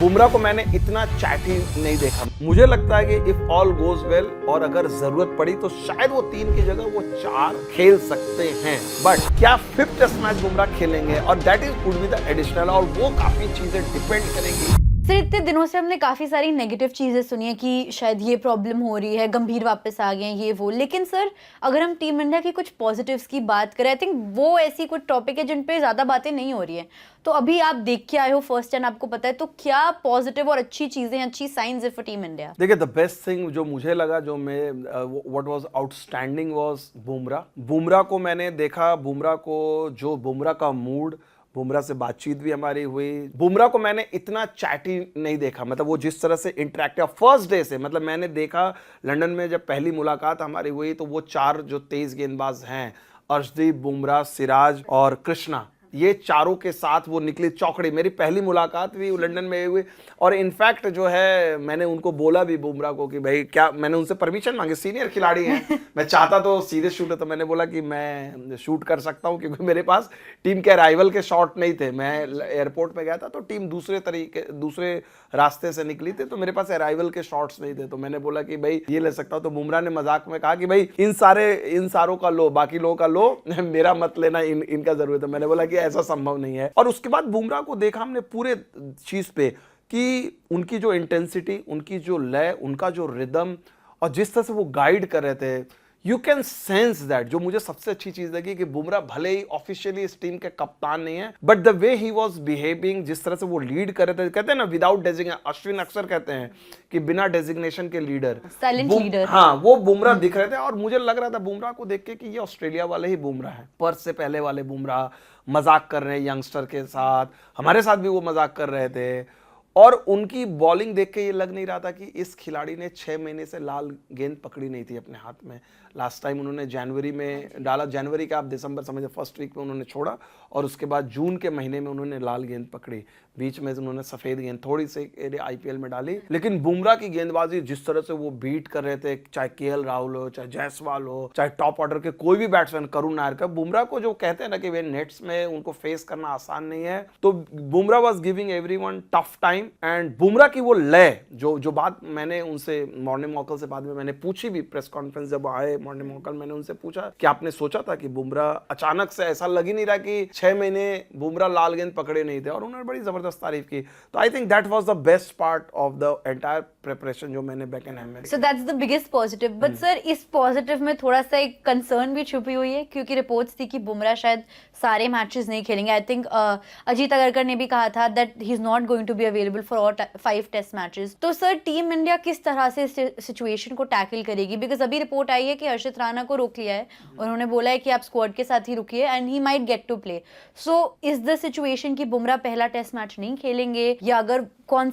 बुमराह को मैंने इतना चैटी नहीं देखा। मुझे लगता है कि इफ ऑल गोज वेल और अगर जरूरत पड़ी तो शायद वो 3 की जगह वो 4 खेल सकते हैं। बट क्या 5th टेस्ट मैच बुमराह खेलेंगे और that is could be the additional, और वो काफी चीजें डिपेंड करेंगी। सर इतने दिनों से हमने काफ़ी सारी नेगेटिव चीज़ें सुनी है कि शायद ये प्रॉब्लम हो रही है, गंभीर वापस आ गए हैं, ये वो। लेकिन सर अगर हम टीम इंडिया की कुछ पॉजिटिव्स की बात करें, आई थिंक वो ऐसी कुछ टॉपिक है जिन पे ज़्यादा बातें नहीं हो रही है। तो अभी आप देख के आए हो फर्स्ट एंड आपको पता है, तो क्या पॉजिटिव और अच्छी चीज़ें, अच्छी साइंस है फॉर टीम इंडिया? देखिए, द बेस्ट थिंग जो मुझे लगा, जो मैं what was outstanding was Bumrah को मैंने देखा। बुमराह का मूड, बुमराह से बातचीत भी हमारी हुई। बुमराह को मैंने इतना चैटी नहीं देखा, मतलब वो जिस तरह से इंटरेक्टिव फर्स्ट डे से, मतलब मैंने देखा लंदन में जब पहली मुलाकात हमारी हुई तो वो 4 जो तेज गेंदबाज हैं, अर्शदीप, बुमराह, सिराज और कृष्णा, ये चारों के साथ वो निकली चौकड़ी। मेरी पहली मुलाकात भी लंदन में हुई और इनफैक्ट जो है मैंने उनको बोला भी बुमराह को कि भाई, क्या मैंने उनसे परमिशन मांगी, सीनियर खिलाड़ी हैं, मैं चाहता तो सीधे शूट है, तो मैंने बोला कि मैं शूट कर सकता हूं क्योंकि मेरे पास टीम के अराइवल के शॉट नहीं थे। मैं एयरपोर्ट पे गया था तो टीम दूसरे रास्ते से निकली थी, तो मेरे पास अराइवल के शॉट्स नहीं थे, तो मैंने बोला कि भाई ये ले सकता हूं। तो बुमराह ने मजाक में कहा कि भाई इन सारों का लो, बाकी लोगों का लो, मेरा मत लेना, इनका जरूरत है। मैंने बोला कि ऐसा संभव नहीं है। और उसके बाद बुमराह को देखा हमने पूरे चीज पे कि उनकी जो इंटेंसिटी, उनकी जो लय, उनका जो रिदम और जिस तरह से वो गाइड कर रहे थे, यू कैन सेंस दैट। जो मुझे सबसे अच्छी चीज लगी कि बुमराह भले ही ऑफिशियली इस टीम के कप्तान नहीं है, but the way he was behaving, जिस तरह से वो लीड कर रहे थे, कहते हैं ना विदाउट डेजिग्नेशन, अश्विन अक्सर कहते हैं कि बिना डेजिग्नेशन के लीडर, साइलेंट लीडर। हाँ, वो बुमराह दिख रहे थे। और मुझे लग रहा था बुमराह को देख के कि ये ऑस्ट्रेलिया वाले ही बुमराह है, पर्थ से पहले वाले बुमराह। मजाक कर रहे हैं यंगस्टर के साथ, हमारे साथ भी वो मजाक कर रहे थे। और उनकी बॉलिंग देख के ये लग नहीं रहा था कि इस खिलाड़ी ने 6 महीने से लाल गेंद पकड़ी नहीं थी अपने हाथ में। लास्ट टाइम उन्होंने जनवरी में डाला, जनवरी का आप दिसंबर समझे, फर्स्ट वीक में उन्होंने छोड़ा और उसके बाद जून के महीने में उन्होंने लाल गेंद पकड़ी। बीच में उन्होंने सफेद गेंद थोड़ी सी आईपीएल में डाली। लेकिन बुमराह की गेंदबाजी, जिस तरह से वो बीट कर रहे थे, चाहे केएल राहुल हो, चाहे जायसवाल हो, चाहे टॉप ऑर्डर के कोई भी बैट्समैन, करुण नायर का, बुमराह को जो कहते हैं ना कि वे नेट्स में उनको फेस करना आसान नहीं है, तो Bumrah was giving everyone tough time. And Bumrah की वो लय, जो बात मैंने उनसे मॉर्निंग मॉकल से बाद में मैंने पूछी भी, प्रेस कॉन्फ्रेंस जब आए मॉर्निंग मॉकल, मैंने उनसे पूछा कि आपने सोचा था कि बुमराह, अचानक से ऐसा लग ही नहीं रहा कि 6 महीने बुमराह लाल गेंद पकड़े नहीं थे, और उन्होंने बड़ी जबरदस्त तारीफ की। तो I think that was the best part of the entire preparation जो मैंने बेकेनहैम में। So that's the biggest positive. But sir इस पॉजिटिव में थोड़ा सा एक कंसर्न भी छुपी हुई है, क्योंकि रिपोर्ट्स थी कि बुमराह शायद सारे मैचेस नहीं खेलेंगे। आई थिंक अजीत अगरकर ने भी कहा था that he is not going to be available for all 5 test matches. तो सर टीम इंडिया किस तरह से इस सिचुएशन को टैकल करेगी? बिकॉज अभी रिपोर्ट आई है कि हर्षित राणा को रोक लिया है, उन्होंने बोला है कि आप स्क्वाड के साथ ही रुकिए and he might get to play. So is the situation कि बुमराह पहला टेस्ट मैच नहीं खेलेंगे, या अगर कौन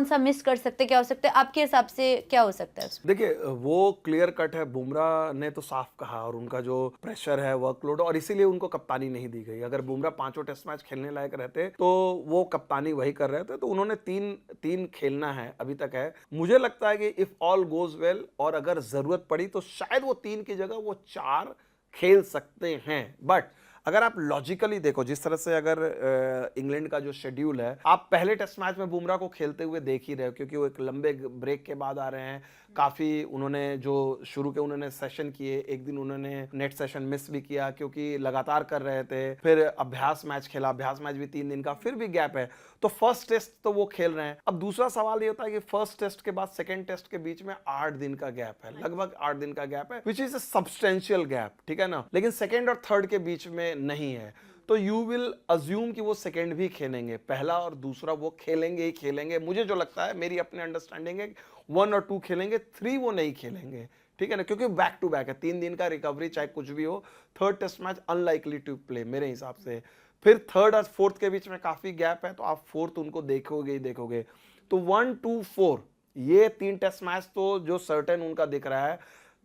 सा मिस कर सकते, क्या हो सकता है आपके हिसाब से, क्या हो सकता है? देखिए, वो क्लियर कट है, बुमराह ने तो साफ कहा, और उनका जो प्रेशर है, वर्कलोड, और इसीलिए उनको कप्तानी नहीं दी गई। अगर बुमराह 5 टेस्ट मैच खेलने लायक रहते तो वो कप्तानी वही कर रहे थे, तो उन्होंने तीन खेलना है, अभी तक है। मुझे लगता है कि इफ ऑल गोज वेल और अगर जरूरत पड़ी तो शायद वो 3 की जगह वो 4 खेल सकते हैं। बट अगर आप लॉजिकली देखो, जिस तरह से अगर इंग्लैंड का जो शेड्यूल है, आप पहले टेस्ट मैच में बुमराह को खेलते हुए देख ही रहे हो, क्योंकि वो एक लंबे ब्रेक के बाद आ रहे हैं। काफ़ी उन्होंने जो शुरू के उन्होंने सेशन किए, एक दिन उन्होंने नेट सेशन मिस भी किया क्योंकि लगातार कर रहे थे। फिर अभ्यास मैच खेला, अभ्यास मैच भी 3 दिन का, फिर भी गैप है। तो फर्स्ट टेस्ट तो वो खेल रहे हैं। अब दूसरा सवाल ये होता है कि फर्स्ट टेस्ट के बाद सेकेंड टेस्ट के बीच में 8 दिन का गैप है, लगभग 8 दिन का गैप है, which is a substantial gap, ठीक है ना। लेकिन सेकेंड और थर्ड के बीच में नहीं है, तो यू विल अज्यूम कि वो सेकेंड भी खेलेंगे, पहला और दूसरा वो खेलेंगे ही खेलेंगे। मुझे जो लगता है, मेरी अपनी अंडरस्टैंडिंग है, 1 और 2 खेलेंगे, 3 वो नहीं खेलेंगे, ठीक है ना, क्योंकि बैक टू बैक है, 3 दिन का रिकवरी चाहे कुछ भी हो। Third test match unlikely to play मेरे हिसाब से। फिर थर्ड और फोर्थ के बीच में काफी गैप है, तो आप फोर्थ उनको देखोगे ही देखोगे। तो 1, 2, 4 ये 3 टेस्ट मैच तो जो सर्टेन उनका दिख रहा है।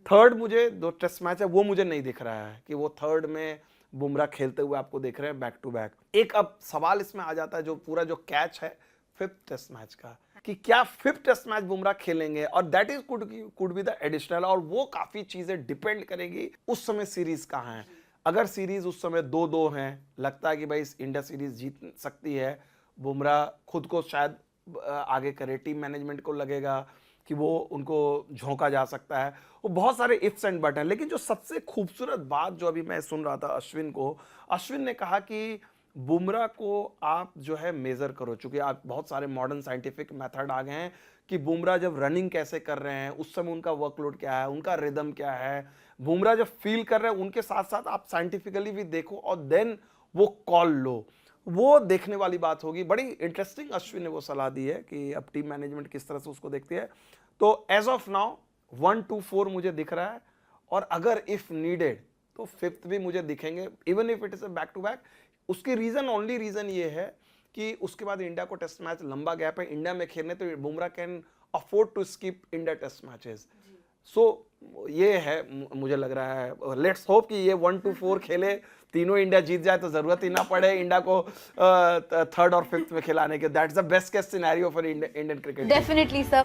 थर्ड मुझे 2 टेस्ट मैच है, वो मुझे नहीं दिख रहा है कि वो थर्ड में बुमराह खेलते हुए आपको देख रहे हैं बैक टू बैक। एक अब सवाल इसमें आ जाता है, जो पूरा जो कैच है 5th टेस्ट मैच का, कि क्या 5th टेस्ट मैच बुमराह खेलेंगे, और that is could be the additional, और वो काफी चीजें डिपेंड करेगी उस समय सीरीज कहाँ है। अगर सीरीज उस समय 2-2 हैं, लगता है कि भाई इंडिया सीरीज जीत सकती है, बुमराह खुद को शायद आगे करे, टीम मैनेजमेंट को लगेगा कि वो उनको झोंका जा सकता है, वो बहुत सारे इफ्स एंड बट हैं। लेकिन जो सबसे खूबसूरत बात जो अभी मैं सुन रहा था अश्विन ने कहा कि बुमराह को आप जो है मेजर करो, चूंकि आप बहुत सारे मॉडर्न साइंटिफिक मेथड आ गए हैं कि बुमराह जब रनिंग कैसे कर रहे हैं उस समय उनका वर्कलोड क्या है, उनका रिदम क्या है, बुमराह जब फील कर रहे हैं उनके साथ साथ आप साइंटिफिकली भी देखो और देन वो कॉल लो, वो देखने वाली बात होगी। बड़ी इंटरेस्टिंग अश्विन ने वो सलाह दी है कि अब टीम मैनेजमेंट किस तरह से उसको देखती है। तो एज ऑफ नाउ 1 2 4 मुझे दिख रहा है, और अगर इफ नीडेड तो फिफ्थ भी मुझे दिखेंगे, even if it is a back to back. उसकी ओनली रीजन ये है कि उसके बाद इंडिया को टेस्ट मैच, लंबा गैप है इंडिया में खेलने, तो Bumrah can afford to skip India test matches. So ये है, मुझे लग रहा है, लेट्स होप कि ये 1 2 4 खेले, तीनों इंडिया जीत जाए तो जरूरत ही ना पड़े इंडिया को थर्ड और फिफ्थ में खिलाने के। That's the best case scenario for Indian cricket. Definitely sir.